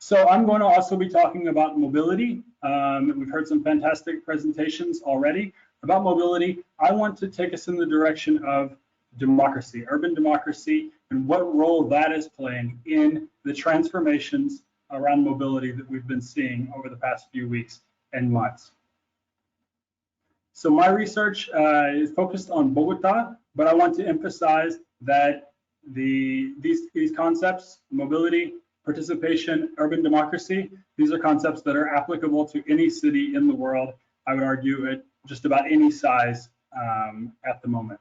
So I'm going to also be talking about mobility. We've heard some fantastic presentations already about mobility. I want to take us in the direction of democracy, urban democracy, and what role that is playing in the transformations around mobility that we've been seeing over the past few weeks and months. So my research is focused on Bogota, but I want to emphasize that these concepts, mobility, participation, urban democracy, these are concepts that are applicable to any city in the world. I would argue at just about any size at the moment.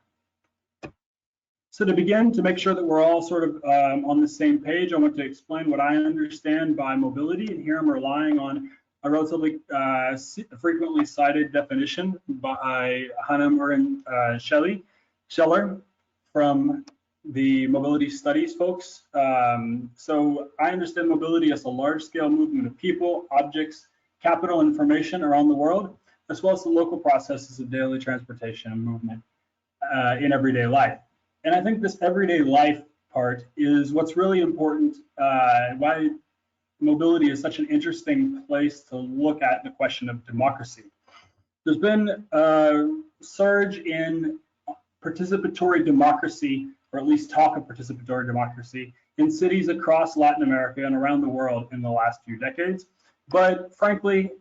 So to begin, to make sure that we're all sort of on the same page, I want to explain what I understand by mobility. And here I'm relying on a relatively frequently cited definition by Hannah Scheller from the mobility studies folks. So I understand mobility as a large-scale movement of people, objects, capital, and information around the world, as well as the local processes of daily transportation and movement in everyday life. And I think this everyday life part is what's really important, why mobility is such an interesting place to look at the question of democracy. There's been a surge in participatory democracy, or at least talk of participatory democracy, in cities across Latin America and around the world in the last few decades. But frankly,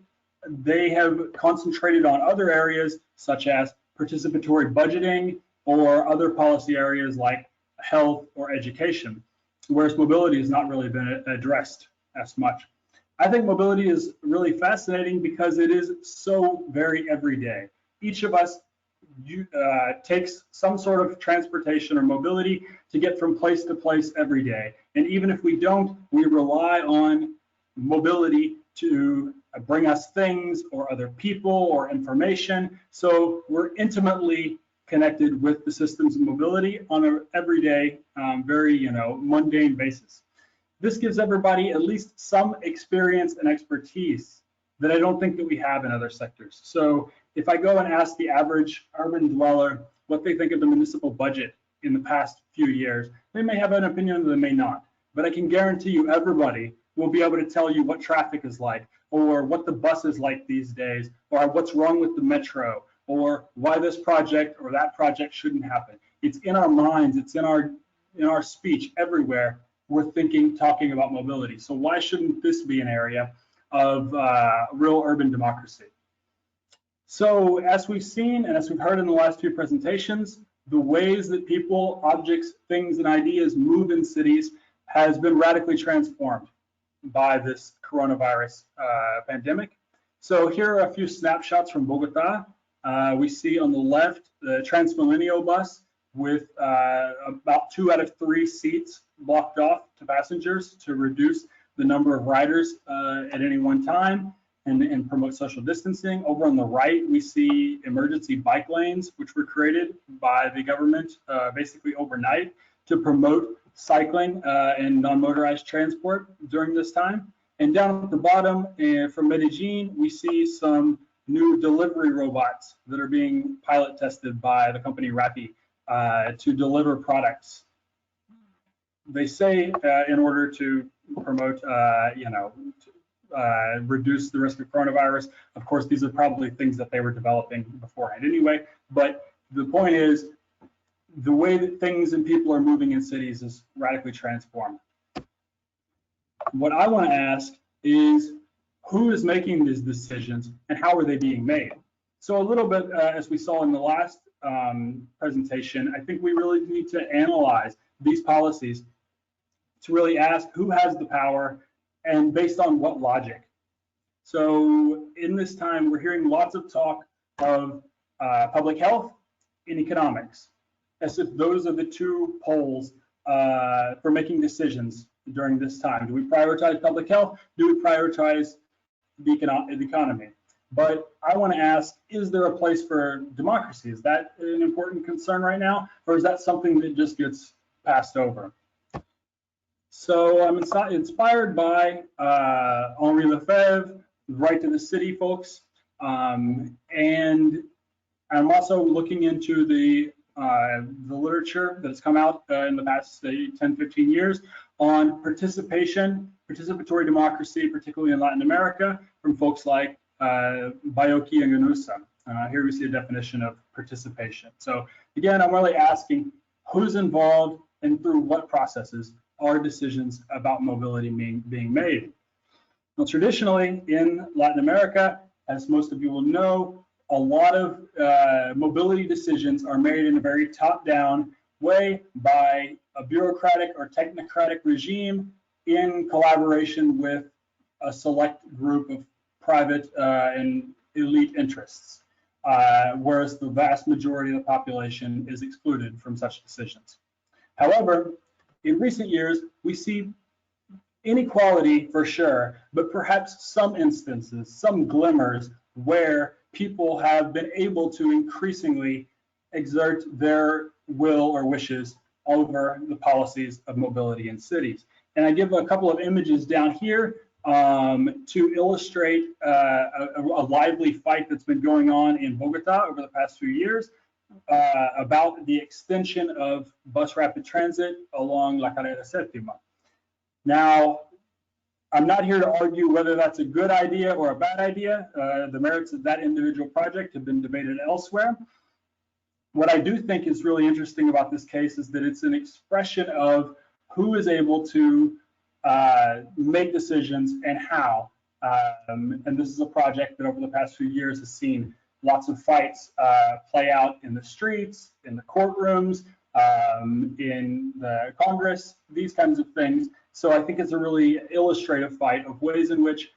they have concentrated on other areas such as participatory budgeting or other policy areas like health or education, whereas mobility has not really been addressed as much. I think mobility is really fascinating because it is so very everyday. Each of us takes some sort of transportation or mobility to get from place to place every day. And even if we don't, we rely on mobility to bring us things or other people or information. So we're intimately connected with the systems of mobility on an everyday, very mundane basis. This gives everybody at least some experience and expertise that I don't think that we have in other sectors. So if I go and ask the average urban dweller what they think of the municipal budget in the past few years, they may have an opinion or they may not. But I can guarantee you everybody will be able to tell you what traffic is like, or what the bus is like these days, or what's wrong with the metro, or why this project or that project shouldn't happen. It's in our minds, it's in our speech everywhere. We're talking about mobility. So why shouldn't this be an area of real urban democracy? So as we've seen and as we've heard in the last few presentations, the ways that people, objects, things, and ideas move in cities has been radically transformed by this coronavirus pandemic. So here are a few snapshots from Bogota. We see on the left the Transmilenio bus with about 2 out of 3 seats blocked off to passengers to reduce the number of riders at any one time and promote social distancing. Over on the right, we see emergency bike lanes, which were created by the government basically overnight to promote cycling and non-motorized transport during this time. And down at the bottom, from Medellin, we see some new delivery robots that are being pilot tested by the company Rappi to deliver products. They say in order to promote, reduce the risk of coronavirus. Of course, these are probably things that they were developing beforehand anyway. But the point is, the way that things and people are moving in cities is radically transformed. What I want to ask is, who is making these decisions and how are they being made? So a little bit, as we saw in the last presentation, I think we really need to analyze these policies to really ask who has the power and based on what logic. So in this time, we're hearing lots of talk of public health and economics, as if those are the two poles for making decisions during this time. Do we prioritize public health? Do we prioritize the economy? But I want to ask, is there a place for democracy? Is that an important concern right now? Or is that something that just gets passed over? So I'm inspired by Henri Lefebvre, Right to the City folks. And I'm also looking into the literature that has come out in the past, say, 10, 15 years on participatory democracy, particularly in Latin America, from folks like Bayoki and Ganusa. Here we see a definition of participation. So again, I'm really asking who's involved and through what processes are decisions about mobility being made. Well, traditionally in Latin America, as most of you will know, a lot of mobility decisions are made in a very top-down way by a bureaucratic or technocratic regime in collaboration with a select group of private and elite interests, whereas the vast majority of the population is excluded from such decisions. However, in recent years, we see inequality for sure, but perhaps some instances, some glimmers where people have been able to increasingly exert their will or wishes over the policies of mobility in cities. And I give a couple of images down here to illustrate a lively fight that's been going on in Bogota over the past few years about the extension of bus rapid transit along La Carrera Séptima. Now, I'm not here to argue whether that's a good idea or a bad idea. The merits of that individual project have been debated elsewhere. What I do think is really interesting about this case is that it's an expression of who is able to make decisions and how. And this is a project that over the past few years has seen lots of fights play out in the streets, in the courtrooms, in the Congress, these kinds of things. So I think it's a really illustrative fight of ways in which,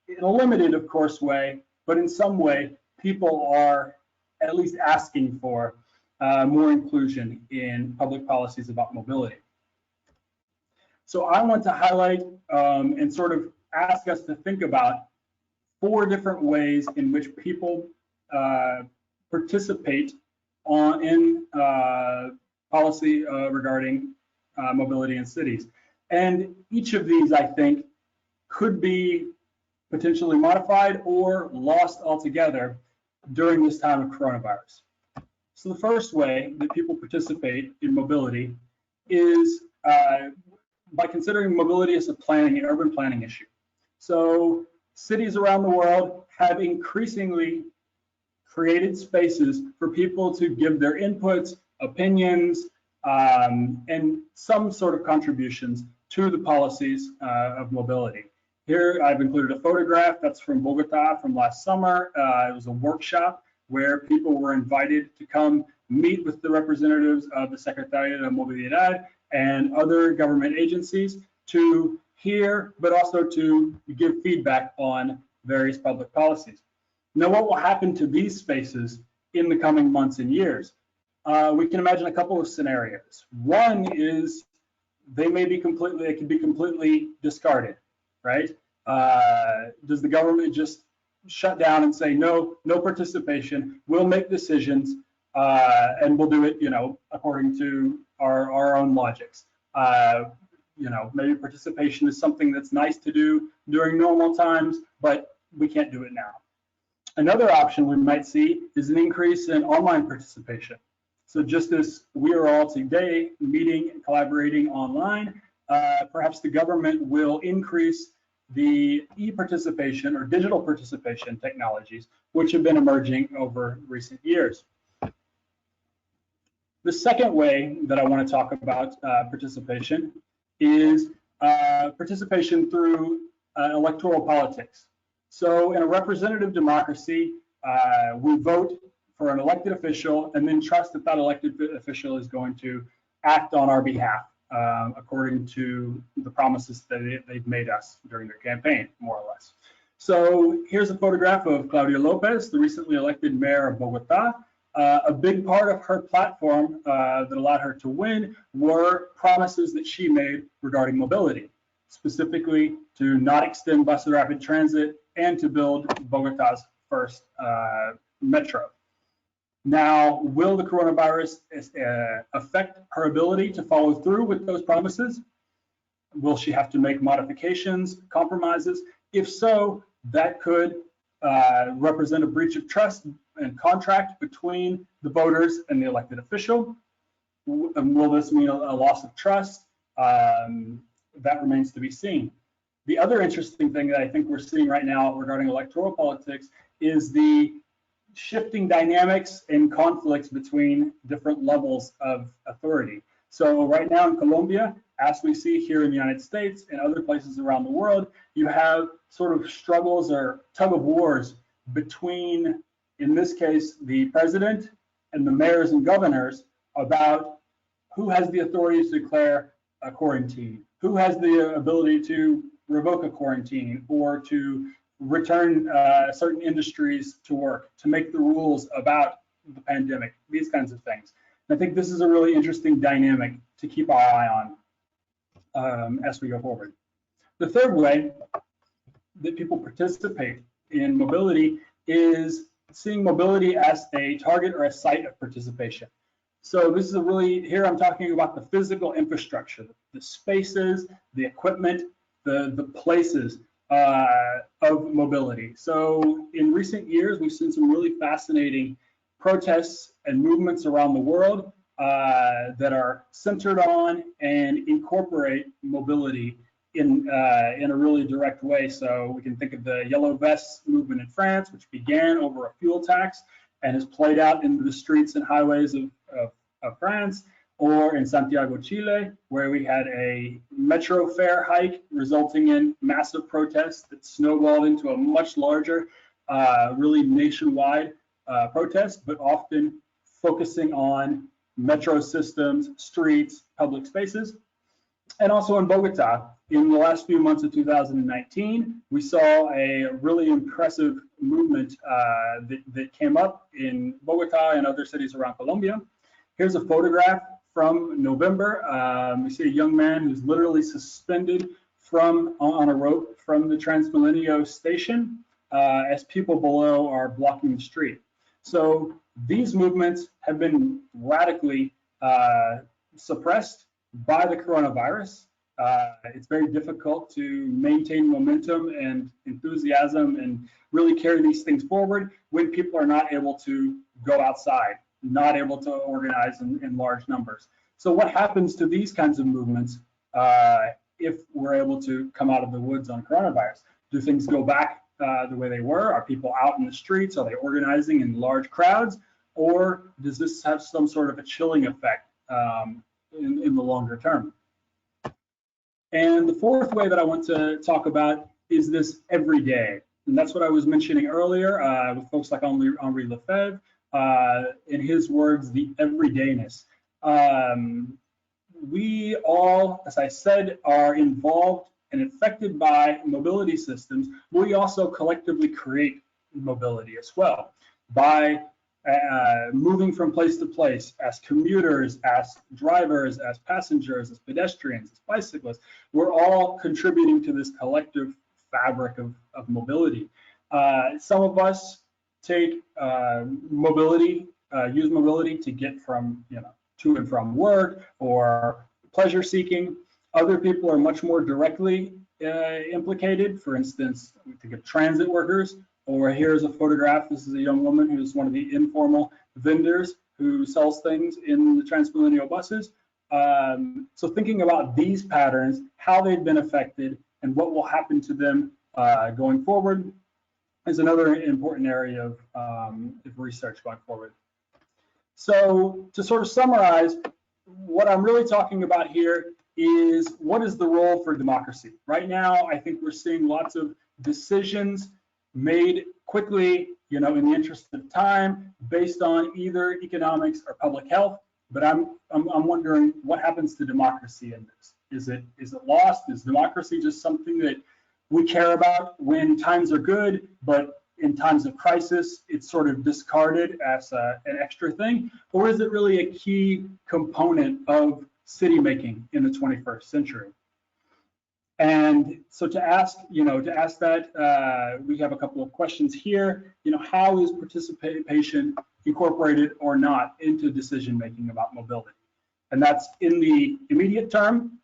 in a limited, of course, way, but in some way, people are at least asking for more inclusion in public policies about mobility. So I want to highlight and sort of ask us to think about 4 different ways in which people participate in policy regarding mobility in cities. And each of these, I think, could be potentially modified or lost altogether during this time of coronavirus. So the first way that people participate in mobility is by considering mobility as a urban planning issue. So cities around the world have increasingly created spaces for people to give their inputs, opinions, and some sort of contributions to the policies of mobility. Here I've included a photograph that's from Bogota from last summer. It was a workshop where people were invited to come meet with the representatives of the Secretaría de Movilidad and other government agencies to hear, but also to give feedback on various public policies. Now, what will happen to these spaces in the coming months and years? We can imagine a couple of scenarios. One is they can be completely discarded, right? Does the government just shut down and say no participation? We'll make decisions and we'll do it, according to our own logics. Maybe participation is something that's nice to do during normal times, but we can't do it now. Another option we might see is an increase in online participation. So just as we are all today meeting and collaborating online, perhaps the government will increase the e-participation or digital participation technologies, which have been emerging over recent years. The second way that I want to talk about participation is participation through electoral politics. So in a representative democracy, we vote for an elected official and then trust that that elected official is going to act on our behalf according to the promises that they've made us during their campaign, more or less. So here's a photograph of Claudia Lopez, the recently elected mayor of Bogota. A big part of her platform that allowed her to win were promises that she made regarding mobility, specifically to not extend bus rapid transit and to build Bogota's first metro. Now, will the coronavirus affect her ability to follow through with those promises? Will she have to make modifications, compromises? If so, that could represent a breach of trust and contract between the voters and the elected official. And will this mean a loss of trust? that remains to be seen. The other interesting thing that I think we're seeing right now regarding electoral politics is the shifting dynamics and conflicts between different levels of authority. So right now in Colombia, as we see here in the United States and other places around the world, you have sort of struggles or tug of wars between, in this case, the president and the mayors and governors about who has the authority to declare a quarantine, who has the ability to revoke a quarantine or to return certain industries to work, to make the rules about the pandemic, these kinds of things. And I think this is a really interesting dynamic to keep our eye on as we go forward. The third way that people participate in mobility is seeing mobility as a target or a site of participation. So this is a really, here I'm talking about the physical infrastructure, the spaces, the equipment, the places of mobility. So in recent years, we've seen some really fascinating protests and movements around the world that are centered on and incorporate mobility in a really direct way. So we can think of the Yellow Vests movement in France, which began over a fuel tax and has played out into the streets and highways of France, or in Santiago, Chile, where we had a metro fare hike resulting in massive protests that snowballed into a much larger, really nationwide protest, but often focusing on metro systems, streets, public spaces. And also in Bogota, in the last few months of 2019, we saw a really impressive movement that came up in Bogota and other cities around Colombia. Here's a photograph from November. We see a young man who's literally suspended on a rope from the Transmilenio station as people below are blocking the street. So these movements have been radically suppressed by the coronavirus. It's very difficult to maintain momentum and enthusiasm and really carry these things forward when people are not able to go outside, not able to organize in large numbers. So what happens to these kinds of movements if we're able to come out of the woods on coronavirus? Do things go back the way they were? Are people out in the streets? Are they organizing in large crowds? Or does this have some sort of a chilling effect in the longer term? And the fourth way that I want to talk about is this everyday. And that's what I was mentioning earlier with folks like Henri Lefebvre. In his words, the everydayness. We all, as I said, are involved and affected by mobility systems. We also collectively create mobility as well by moving from place to place as commuters, as drivers, as passengers, as pedestrians, as bicyclists. We're all contributing to this collective fabric of mobility. Some of us take mobility, use mobility to get from to and from work or pleasure seeking. Other people are much more directly implicated. For instance, we think of transit workers, or here's a photograph. This is a young woman who's one of the informal vendors who sells things in the Transmilenio buses. So thinking about these patterns, how they've been affected, and what will happen to them going forward is another important area of research going forward. So to sort of summarize, what I'm really talking about here is what is the role for democracy? Right now, I think we're seeing lots of decisions made quickly, in the interest of time, based on either economics or public health. But I'm wondering what happens to democracy in this. Is it lost? Is democracy just something that we care about when times are good, but in times of crisis, it's sort of discarded as an extra thing? Or is it really a key component of city making in the 21st century? And so to ask that, we have a couple of questions here. How is participation incorporated or not into decision making about mobility? And that's in the immediate term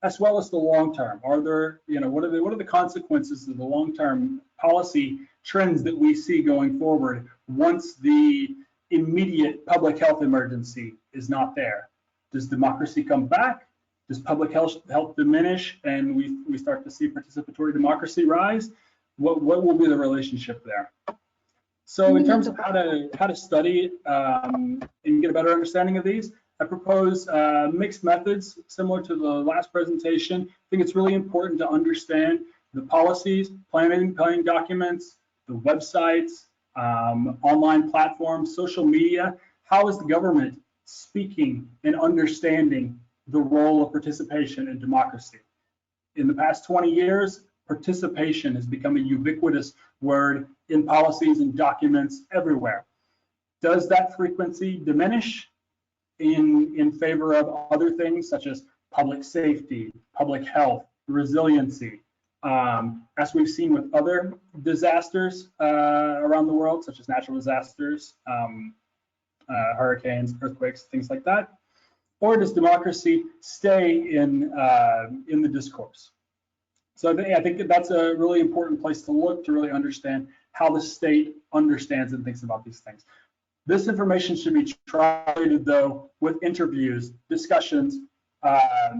as well as the long term. Are there, what are the consequences of the long-term policy trends that we see going forward once the immediate public health emergency is not there? Does democracy come back? Does public health diminish and we start to see participatory democracy rise? What will be the relationship there? So in terms of how to study and get a better understanding of these, I propose mixed methods similar to the last presentation. I think it's really important to understand the policies, planning documents, the websites, online platforms, social media. How is the government speaking and understanding the role of participation in democracy? In the past 20 years, participation has become a ubiquitous word in policies and documents everywhere. Does that frequency diminish in favor of other things such as public safety, public health, resiliency? As we've seen with other disasters around the world, such as natural disasters, hurricanes, earthquakes, things like that? Or does democracy stay in the discourse? So I think that's a really important place to look to really understand how the state understands and thinks about these things. This information should be tried, though, with interviews, discussions,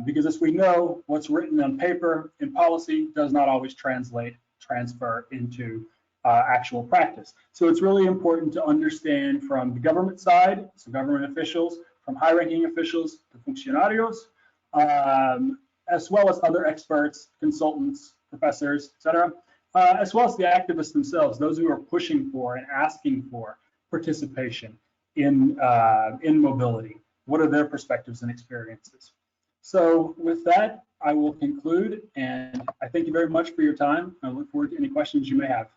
because as we know, what's written on paper in policy does not always transfer into actual practice. So it's really important to understand from the government side, so government officials, from high-ranking officials to funcionarios, as well as other experts, consultants, professors, etc., as well as the activists themselves, those who are pushing for and asking for participation in mobility. What are their perspectives and experiences? So with that, I will conclude, and I thank you very much for your time. I look forward to any questions you may have.